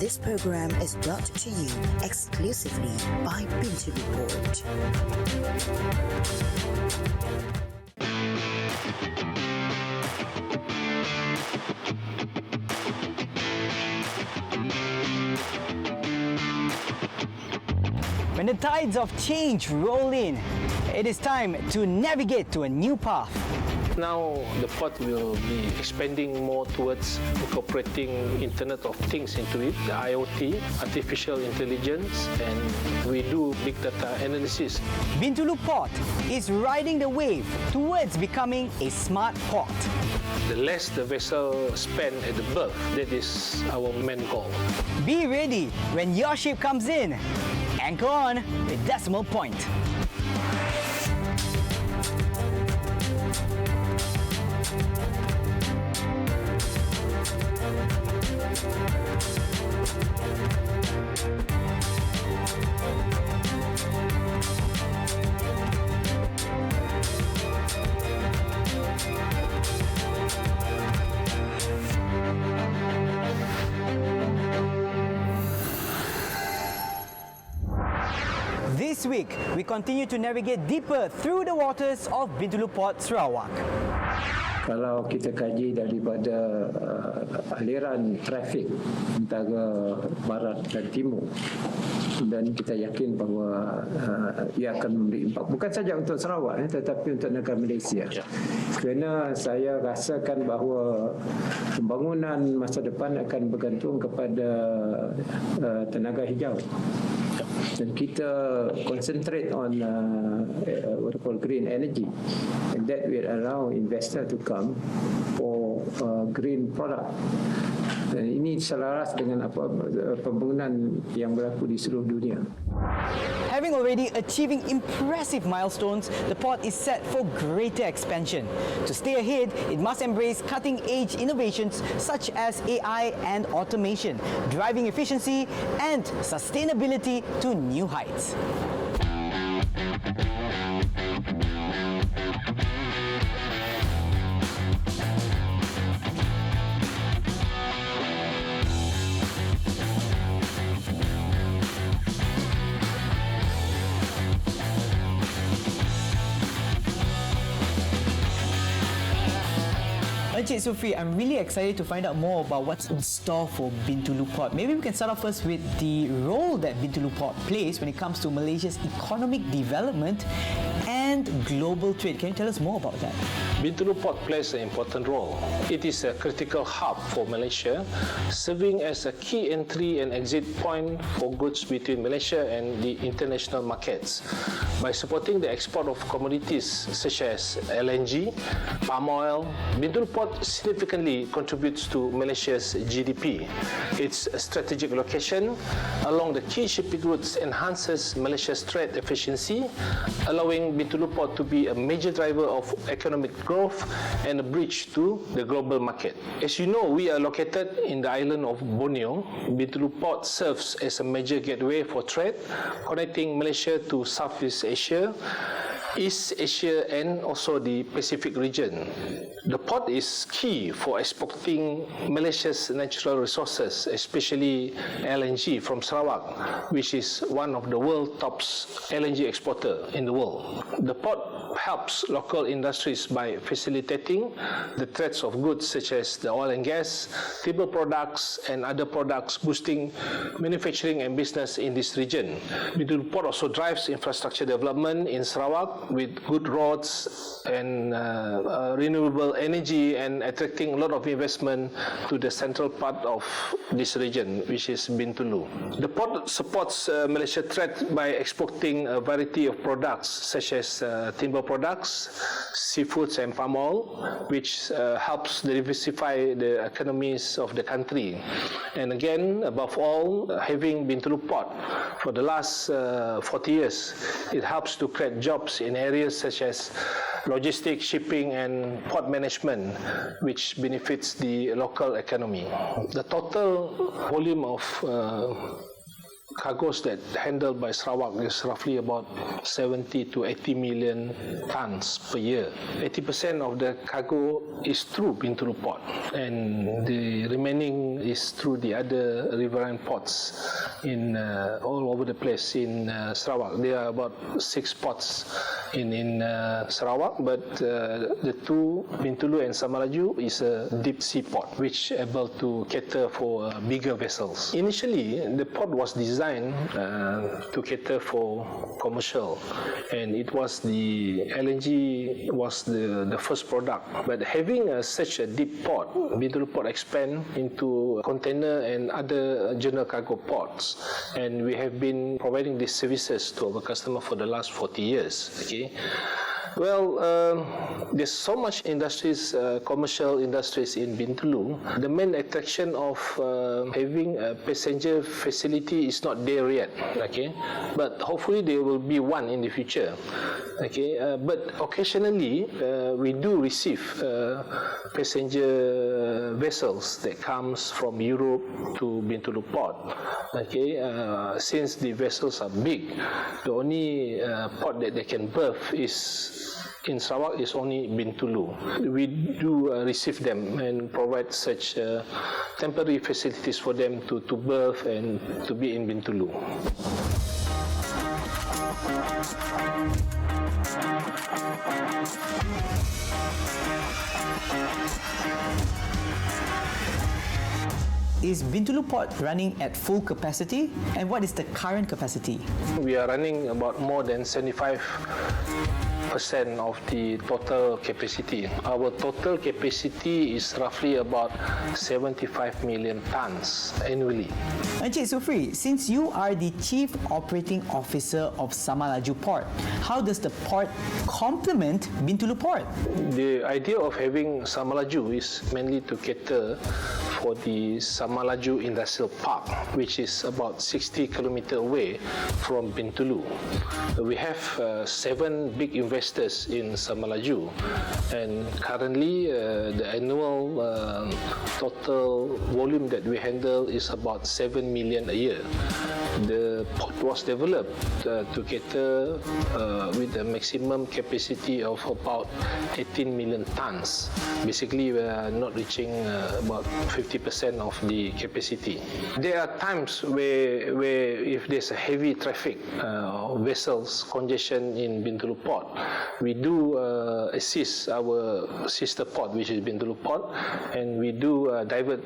This program is brought to you exclusively by Bintulu Port. When the tides of change roll in, it is time to navigate to a new path. Now the port will be expanding more towards incorporating Internet of Things into it, the IoT, artificial intelligence, and we do big data analysis. Bintulu Port is riding the wave towards becoming a smart port. The less the vessel spend at the berth, that is our main goal. Be ready when your ship comes in. Anchor on with Decimal Point. This week, we continue to navigate deeper through the waters of Bintulu Port, Sarawak. Kalau kita kaji daripada aliran trafik antara barat dan timur, dan kita yakin bahawa ia akan memberi impak bukan saja untuk Sarawak tetapi untuk negara Malaysia. Kerana saya rasakan bahawa pembangunan masa depan akan bergantung kepada tenaga hijau. Dan kita concentrate on what we call green energy, and that will allow investor to come for green product. Dan ini selaras dengan pembangunan yang berlaku di seluruh dunia. Having already achieving impressive milestones, the port is set for greater expansion. To stay ahead, it must embrace cutting-edge innovations such as AI and automation, driving efficiency and sustainability to new heights. Encik Sufri, I'm really excited to find out more about what's in store for Bintulu Port. Maybe we can start off first with the role that Bintulu Port plays when it comes to Malaysia's economic development and global trade. Can you tell us more about that? Bintulu Port plays an important role. It is a critical hub for Malaysia, serving as a key entry and exit point for goods between Malaysia and the international markets. By supporting the export of commodities such as LNG, palm oil, Bintulu Port significantly contributes to Malaysia's GDP. Its strategic location along the key shipping routes enhances Malaysia's trade efficiency, allowing Bintulu Port to be a major driver of economic growth and a bridge to the global market. As you know, we are located in the island of Borneo. Bintulu Port serves as a major gateway for trade, connecting Malaysia to Southeast Asia, East Asia and also the Pacific region. The port is key for exporting Malaysia's natural resources, especially LNG from Sarawak, which is one of the world's top LNG exporter in the world. The port helps local industries by facilitating the trades of goods such as the oil and gas, timber products and other products, boosting manufacturing and business in this region. Bintulu Port also drives infrastructure development in Sarawak with good roads and renewable energy and attracting a lot of investment to the central part of this region, which is Bintulu. The port supports Malaysia trade by exporting a variety of products such as timber products, seafoods and palm oil, which helps diversify the economies of the country. And again, above all, having Bintulu Port for the last 40 years, it helps to create jobs in areas such as logistics, shipping and port management, which benefits the local economy. The total volume of cargoes that handled by Sarawak is roughly about 70 to 80 million tons per year. 80% of the cargo is through Bintulu Port, and the remaining is through the other riverine ports in all over the place in Sarawak. There are about 6 ports in Sarawak, but the two, Bintulu and Samalaju, is a deep sea port which able to cater for bigger vessels. Initially, the port was designed to cater for commercial, and it was the LNG was the first product. But having such a deep port, Bintulu Port expand into container and other general cargo ports, and we have been providing these services to our customer for the last 40 years. Okay. Well, there's so much industries, commercial industries in Bintulu. The main attraction of having a passenger facility is not there yet, okay? But hopefully there will be one in the future, okay? But occasionally we do receive passenger vessels that comes from Europe to Bintulu Port, okay? Since the vessels are big, the only port that they can berth is in Sarawak is only Bintulu. We do receive them and provide such temporary facilities for them to berth and to be in Bintulu. Is Bintulu Port running at full capacity, and what is the current capacity? We are running about more than 75% of the total capacity. Our total capacity is roughly about 75 million tons annually. Encik Sufri, since you are the Chief Operating Officer of Samalaju Port, how does the port complement Bintulu Port? The idea of having Samalaju is mainly to cater for the Samalaju Industrial Park, which is about 60 kilometers away from Bintulu. We have 7 big investors in Samalaju, and currently the annual total volume that we handle is about 7 million a year. The port was developed to cater with a maximum capacity of about 18 million tons. Basically, we are not reaching about 50% of the capacity. There are times where if there's a heavy traffic, vessels congestion in Bintulu Port, we do assist our sister port, which is Bintulu Port, and we do divert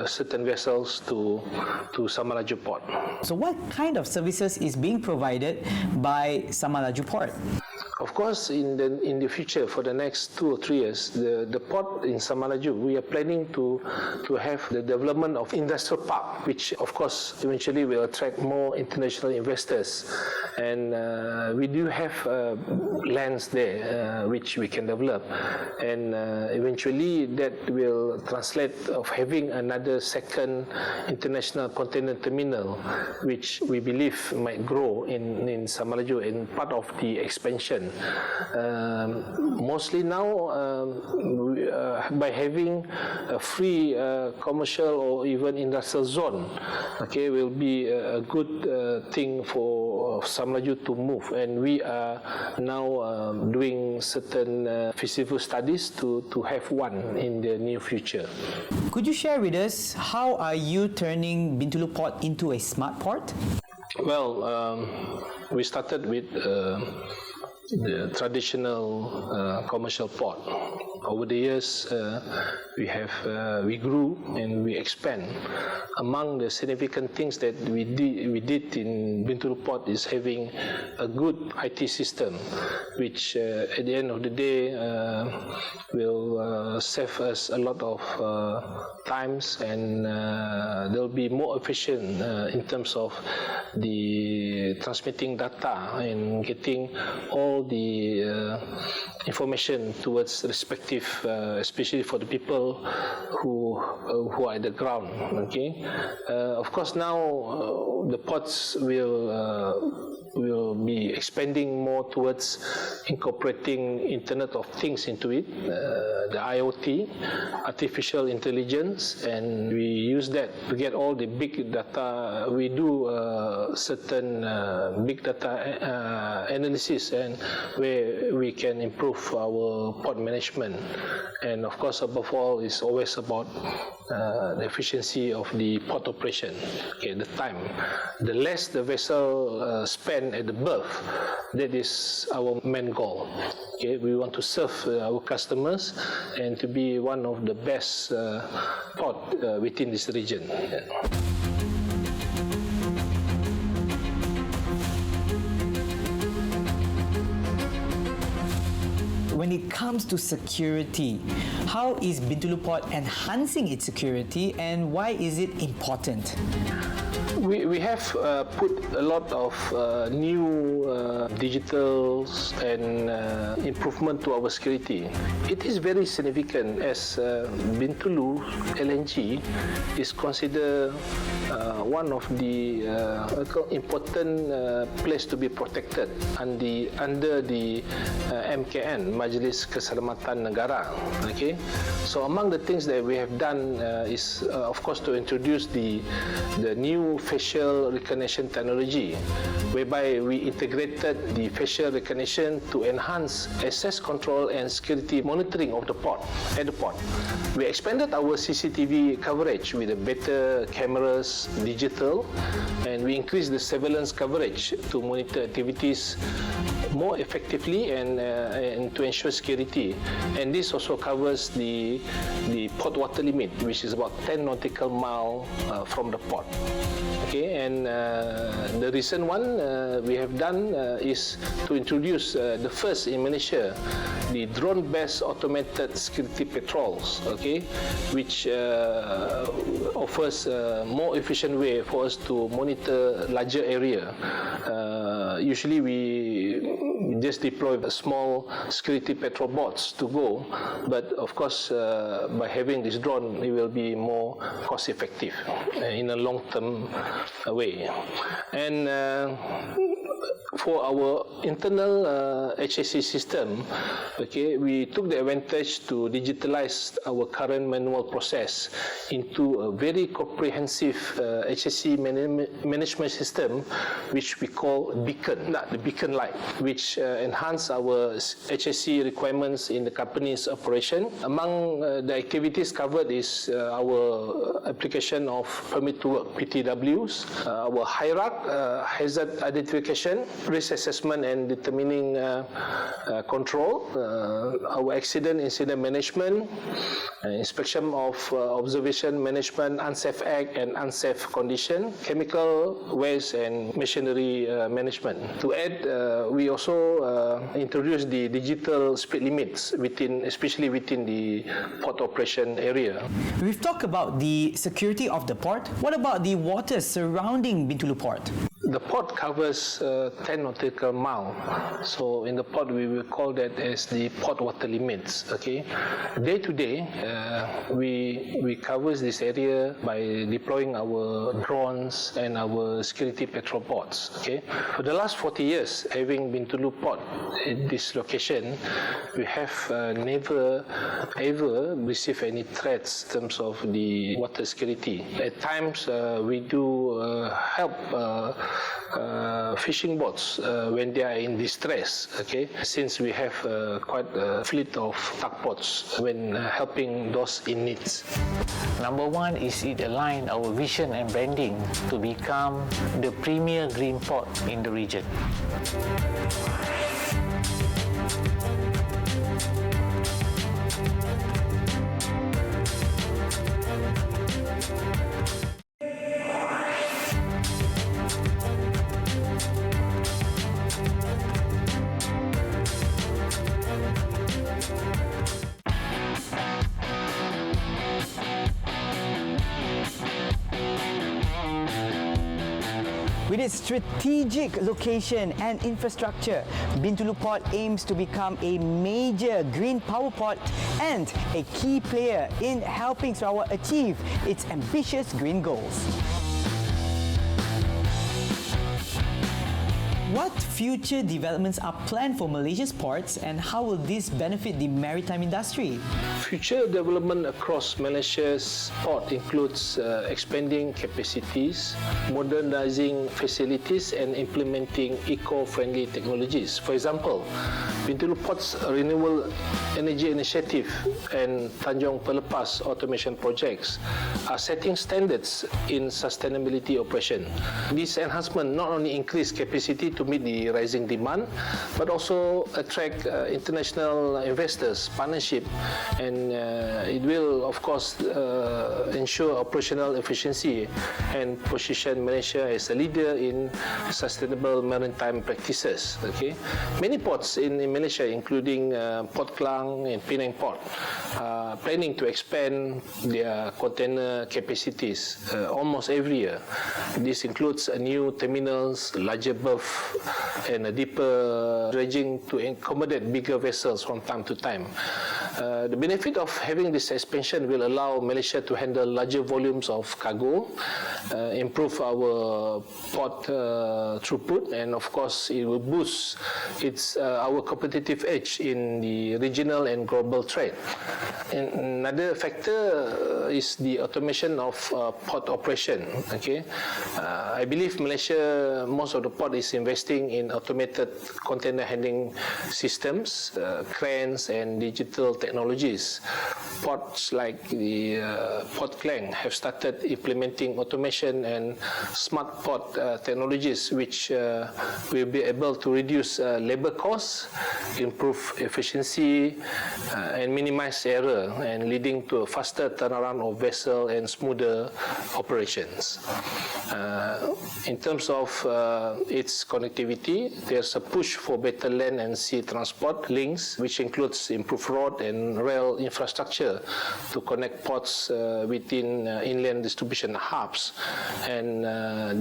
certain vessels to Samalaju Port. So what kind of services is being provided by Samalaju Port? Of course, in the future, for the next 2 or 3 years, the port in Samalaju, we are planning to have the development of industrial park, which of course eventually will attract more international investors. And we do have lands there which we can develop, and eventually that will translate of having another second international container terminal, which we believe might grow in Samalaju in part of the expansion. Mostly now, by having a free commercial or even industrial zone, okay, will be a good thing for Samalaju to move, and we are now doing certain feasible studies to have one in the near future. Could you share with us how are you turning Bintulu Port into a smart port? Well, we started with the traditional commercial port. Over the years, we grew and we expand. Among the significant things that we did in Bintulu Port is having a good IT system, which at the end of the day will save us a lot of times, and they'll be more efficient in terms of the transmitting data and getting all the information towards respective, especially for the people who are at the ground. Okay, of course now the ports will be expanding more towards incorporating Internet of Things into it, the IoT, artificial intelligence, and we use that to get all the big data. We do certain big data analysis, and where we can improve our port management. And of course, above all, is always about the efficiency of the port operation. Okay, the time. The less the vessel spend at the berth, that is our main goal. Okay, we want to serve our customers and to be one of the best port within this region. When it comes to security, how is Bintulu Port enhancing its security, and why is it important? We have put a lot of new digital and improvement to our security. It is very significant as Bintulu LNG is considered one of the important place to be protected under the MKN, Majlis Keselamatan Negara. Okay, so among the things that we have done is of course to introduce the new facial recognition technology, whereby we integrated the facial recognition to enhance access control and security monitoring of the port, at the port. We expanded our CCTV coverage with a better cameras, digital, and we increased the surveillance coverage to monitor activities more effectively and to ensure security. And this also covers the port water limit, which is about 10 nautical miles from the port. Okay, and the recent one we have done is to introduce the first in Malaysia, the drone-based automated security patrols. Okay, which offers a more efficient way for us to monitor larger area. Usually we just deploy a small security patrol boats to go, but of course by having this drone, it will be more cost effective in a long-term way. And for our internal HSE system, okay, we took the advantage to digitalize our current manual process into a very comprehensive HSE management system, which we call Beacon, the Beacon Light, which enhance our HSE requirements in the company's operation. Among the activities covered is our application of permit to work, PTWs, our HIRAC, hazard identification, risk assessment and determining control, our accident incident management, inspection of observation management, unsafe act and unsafe condition, chemical waste and machinery management. To add, we also introduced the digital speed limits especially within the port operation area. We've talked about the security of the port. What about the waters surrounding Bintulu Port? The port covers 10 nautical miles. So in the port, we will call that as the port water limits. Okay, day to day, we covers this area by deploying our drones and our security patrol boats. Okay, for the last 40 years, having Bintulu Port at this location, we have never ever received any threats in terms of the water security. At times, we do help fishing boats when they are in distress. Okay, since we have quite a fleet of tugboats when helping those in needs. Number one is it align our vision and branding to become the premier green port in the region. With its strategic location and infrastructure, Bintulu Port aims to become a major green power port and a key player in helping Sarawak achieve its ambitious green goals. What future developments are planned for Malaysia's ports, and how will this benefit the maritime industry? Future development across Malaysia's port includes expanding capacities, modernizing facilities and implementing eco-friendly technologies. For example, Bintulu Port's renewable energy initiative and Tanjung Pelepas automation projects are setting standards in sustainability operation. This enhancement not only increase capacity to meet the rising demand, but also attract international investors, partnership, and it will, of course, ensure operational efficiency and position Malaysia as a leader in sustainable maritime practices. Okay, many ports in Malaysia, including Port Klang and Penang Port, are planning to expand their container capacities almost every year. This includes new terminals, larger berth, and a deeper dredging to accommodate bigger vessels from time to time. The benefit of having this expansion will allow Malaysia to handle larger volumes of cargo, improve our port throughput, and of course it will boost our competitive edge in the regional and global trade. And another factor is the automation of port operation. Okay, I believe Malaysia, most of the port is investing in automated container handling systems, cranes, and digital technologies. Ports like the Port Klang have started implementing automation and smart port technologies, which will be able to reduce labor costs, improve efficiency, and minimize error, and leading to a faster turnaround of vessel and smoother operations. In terms of its connectivity, there's a push for better land and sea transport links, which includes improved road and rail infrastructure to connect ports within inland distribution hubs. And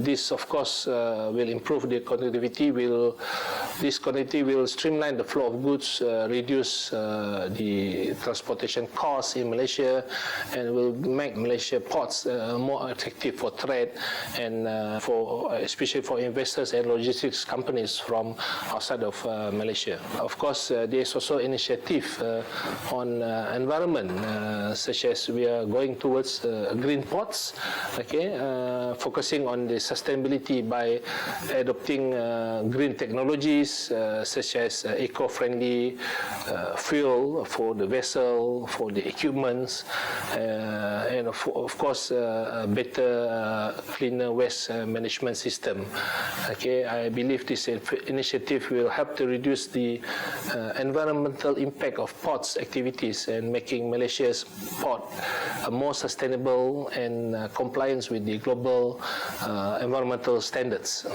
this, of course, will improve the connectivity. This connectivity will streamline the flow of goods, reduce the transportation costs in Malaysia, and will make Malaysia ports more attractive for trade and especially for investors and logistics companies from outside of Malaysia. Of course, there is also initiative on environment, such as we are going towards green ports, okay, focusing on the sustainability by adopting green technologies such as eco-friendly fuel for the vessel, for the equipments, and of course a better cleaner waste management system. Okay, I believe this initiative will help to reduce the environmental impact of ports activities and making Malaysia's port more sustainable and compliance with the global environmental standards.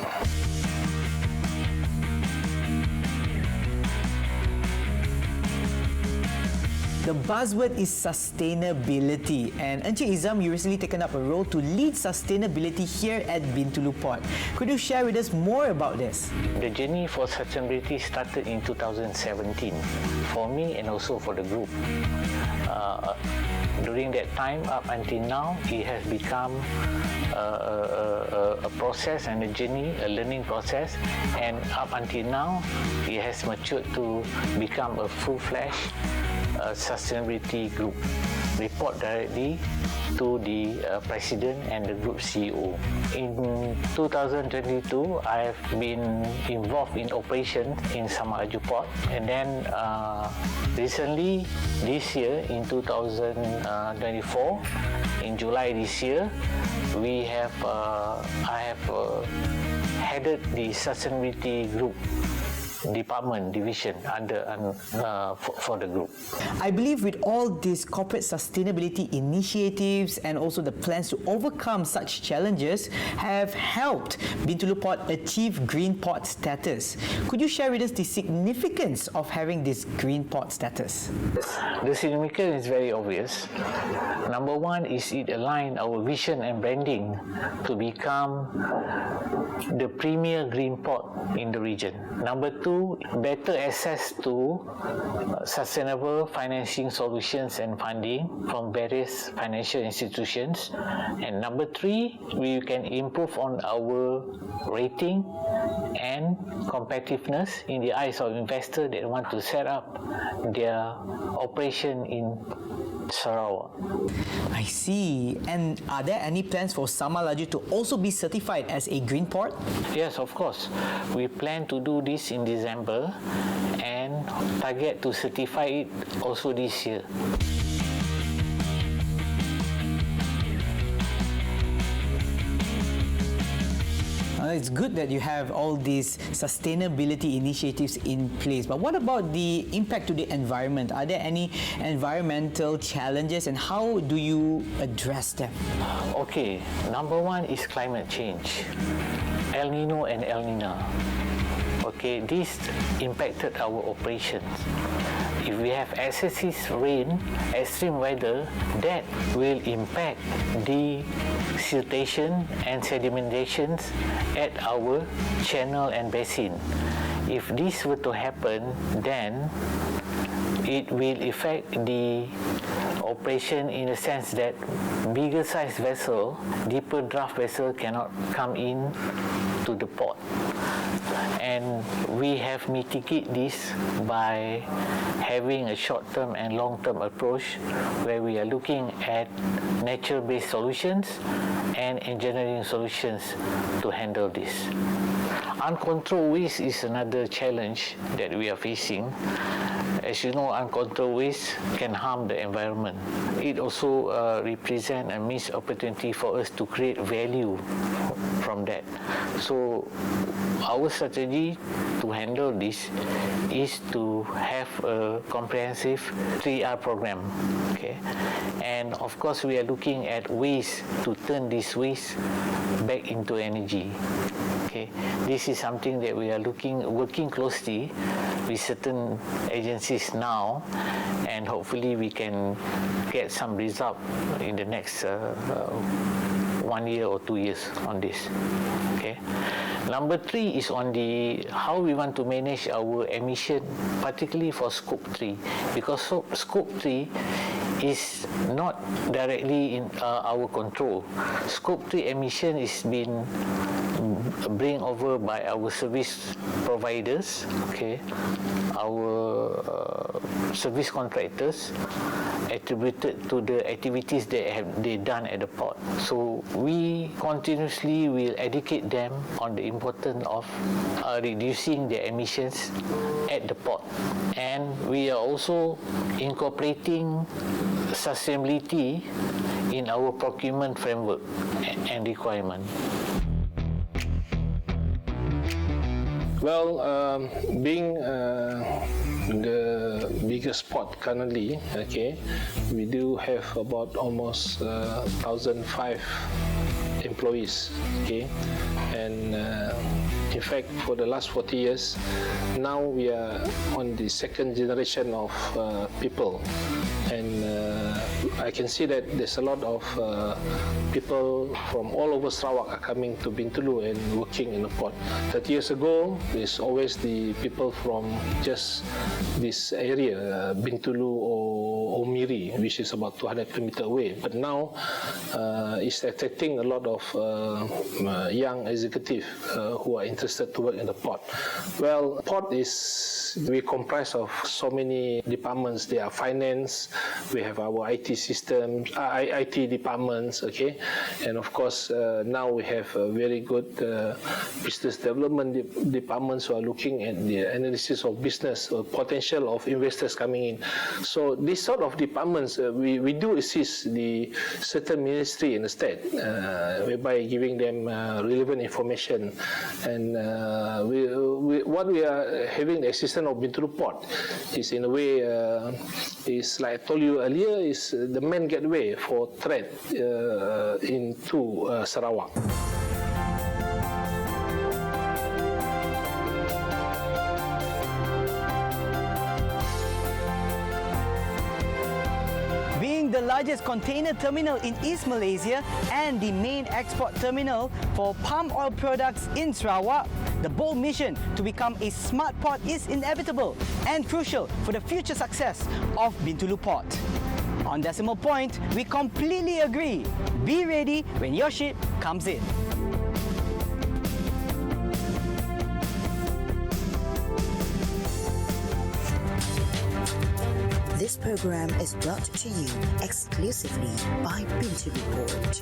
The buzzword is sustainability, and Encik Izam, you recently taken up a role to lead sustainability here at Bintulu Port. Could you share with us more about this? The journey for sustainability started in 2017 for me and also for the group. During that time, up until now, it has become a process and a journey, a learning process, and up until now, it has matured to become a full-fledged sustainability group. Report directly to the President and the Group CEO. In 2022, I have been involved in operations in Samalaju Port, and then recently, this year, in 2024, in July this year, I have headed the sustainability group division for the group. I believe with all these corporate sustainability initiatives and also the plans to overcome such challenges have helped Bintulu Port achieve green port status. Could you share with us the significance of having this green port status? The significance is very obvious. Number one is it aligns our vision and branding to become the premier green port in the region. Number two, better access to sustainable financing solutions and funding from various financial institutions. And number three, we can improve on our rating and competitiveness in the eyes of investors that want to set up their operation in Sarawak. I see. And are there any plans for Samalaju to also be certified as a green port? Yes, of course. We plan to do this in December and target to certify it also this year. It's good that you have all these sustainability initiatives in place. But what about the impact to the environment? Are there any environmental challenges and how do you address them? Okay, number one is climate change. El Nino and El Nina. Okay, this impacted our operations. If we have excessive rain, extreme weather, that will impact the siltation and sedimentations at our channel and basin. If this were to happen, then it will affect the operation in the sense that bigger size vessel, deeper draft vessel cannot come in to the port. And we have mitigated this by having a short-term and long-term approach where we are looking at nature-based solutions and engineering solutions to handle this. Uncontrolled waste is another challenge that we are facing. As you know, uncontrolled waste can harm the environment. It also represents a missed opportunity for us to create value from that. So our strategy to handle this is to have a comprehensive 3R program. Okay, and of course we are looking at ways to turn this waste back into energy. Okay, this is something that we are working closely with certain agencies now, and hopefully we can get some result in the next 1 year or 2 years on this. Okay. Number three is on the how we want to manage our emission, particularly for scope 3, because scope 3 is not directly in our control. Scope 3 emission is being bring over by our service providers, okay, our service contractors, attributed to the activities they done at the port. So we continuously will educate them on the importance of reducing their emissions at the port. And we are also incorporating sustainability in our procurement framework and requirement. Well, being the biggest port currently, okay, we do have about almost 1,005 employees, okay, and in fact for the last 40 years now we are on the second generation of people, and I can see that there's a lot of people from all over Sarawak are coming to Bintulu and working in the port. 30 years ago, there's always the people from just this area, Bintulu or Miri, which is about 200 kilometers away. But now it's attracting a lot of young executives who are interested to work in the port. Well, port is, we comprise of so many departments. There are finance, we have our IT systems, IT departments, okay, and of course now we have a very good business development departments who are looking at the analysis of business or potential of investors coming in. So this sort of departments, we do assist the certain ministry in the state, whereby giving them relevant information. And what we are having the assistance of Bintulu Port is in a way, is like I told you earlier, is the main gateway for trade into Sarawak. Being the largest container terminal in East Malaysia and the main export terminal for palm oil products in Sarawak, the bold mission to become a smart port is inevitable and crucial for the future success of Bintulu Port. On Decimal Point, we completely agree. Be ready when your ship comes in. This program is brought to you exclusively by Bintulu Port.